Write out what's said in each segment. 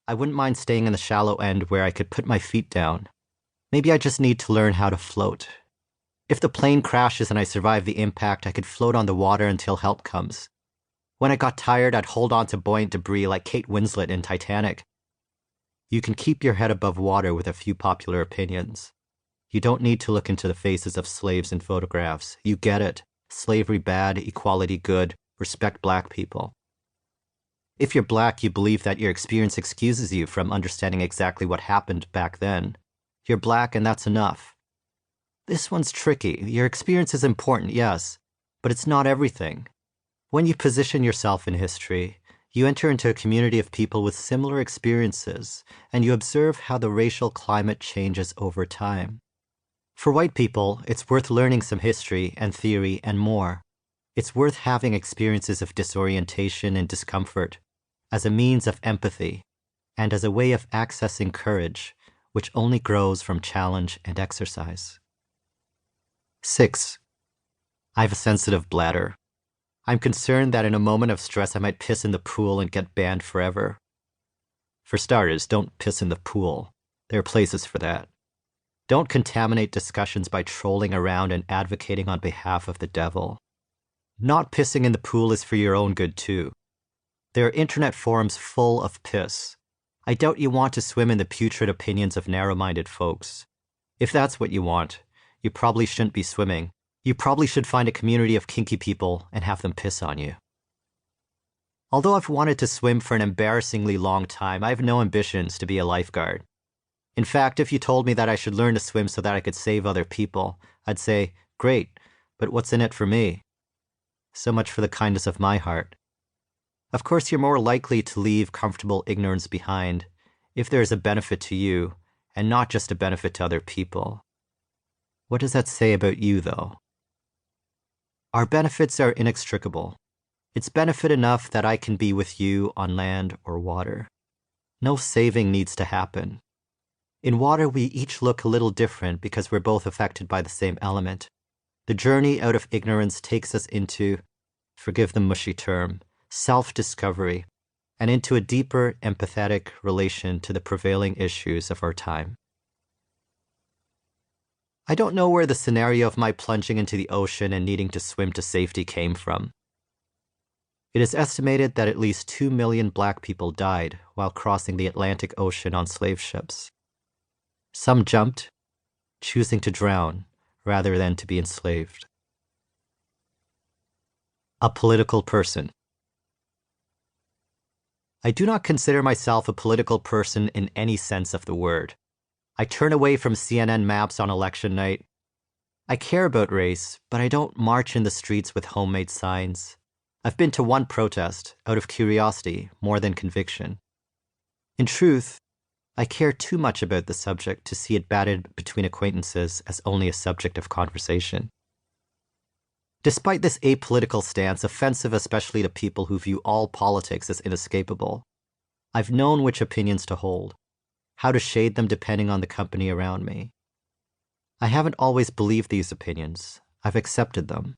I wouldn't mind staying in the shallow end where I could put my feet down. Maybe I just need to learn how to float. If the plane crashes and I survive the impact, I could float on the water until help comes. When I got tired, I'd hold on to buoyant debris like Kate Winslet in Titanic. You can keep your head above water with a few popular opinions. You don't need to look into the faces of slaves in photographs. You get it. Slavery bad, equality good, respect black people. If you're black, you believe that your experience excuses you from understanding exactly what happened back then. You're black and that's enough. This one's tricky. Your experience is important, yes, but it's not everything. When you position yourself in history, you enter into a community of people with similar experiences, and you observe how the racial climate changes over time. For white people, it's worth learning some history and theory and more. It's worth having experiences of disorientation and discomfort as a means of empathy and as a way of accessing courage, which only grows from challenge and exercise. 6. I have a sensitive bladder. I'm concerned that in a moment of stress I might piss in the pool and get banned forever. For starters, don't piss in the pool. There are places for that. Don't contaminate discussions by trolling around and advocating on behalf of the devil. Not pissing in the pool is for your own good too. There are internet forums full of piss. I doubt you want to swim in the putrid opinions of narrow-minded folks. If that's what you want, you probably shouldn't be swimming. You probably should find a community of kinky people and have them piss on you. Although I've wanted to swim for an embarrassingly long time, I have no ambitions to be a lifeguard. In fact, if you told me that I should learn to swim so that I could save other people, I'd say, great, but what's in it for me? So much for the kindness of my heart. Of course, you're more likely to leave comfortable ignorance behind if there is a benefit to you and not just a benefit to other people. What does that say about you, though? Our benefits are inextricable. It's benefit enough that I can be with you on land or water. No saving needs to happen. In water, we each look a little different because we're both affected by the same element. The journey out of ignorance takes us into, forgive the mushy term, self-discovery, and into a deeper, empathetic relation to the prevailing issues of our time. I don't know where the scenario of my plunging into the ocean and needing to swim to safety came from. It is estimated that at least 2 million black people died while crossing the Atlantic Ocean on slave ships. Some jumped, choosing to drown rather than to be enslaved. A political person. I do not consider myself a political person in any sense of the word. I turn away from CNN maps on election night. I care about race, but I don't march in the streets with homemade signs. I've been to one protest out of curiosity more than conviction. In truth, I care too much about the subject to see it batted between acquaintances as only a subject of conversation. Despite this apolitical stance, offensive especially to people who view all politics as inescapable, I've known which opinions to hold, how to shade them depending on the company around me. I haven't always believed these opinions. I've accepted them.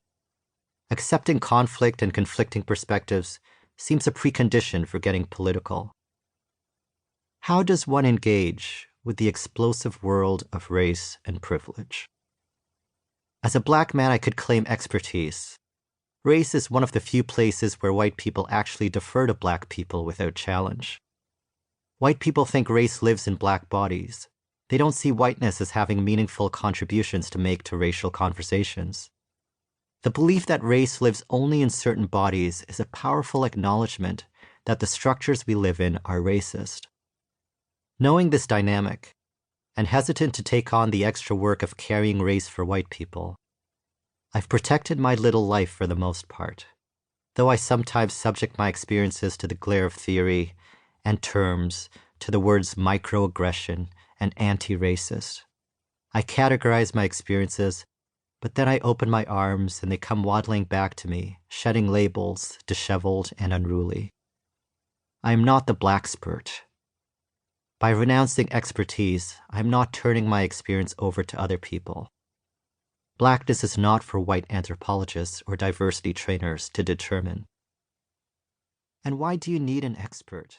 Accepting conflict and conflicting perspectives seems a precondition for getting political. How does one engage with the explosive world of race and privilege? As a black man, I could claim expertise. Race is one of the few places where white people actually defer to black people without challenge. White people think race lives in black bodies. They don't see whiteness as having meaningful contributions to make to racial conversations. The belief that race lives only in certain bodies is a powerful acknowledgement that the structures we live in are racist. Knowing this dynamic, and hesitant to take on the extra work of carrying race for white people, I've protected my little life for the most part, though I sometimes subject my experiences to the glare of theory and terms, to the words microaggression and anti-racist. I categorize my experiences, but then I open my arms and they come waddling back to me, shedding labels, disheveled and unruly. I am not the black spurt. By renouncing expertise, I am not turning my experience over to other people. Blackness is not for white anthropologists or diversity trainers to determine. And why do you need an expert?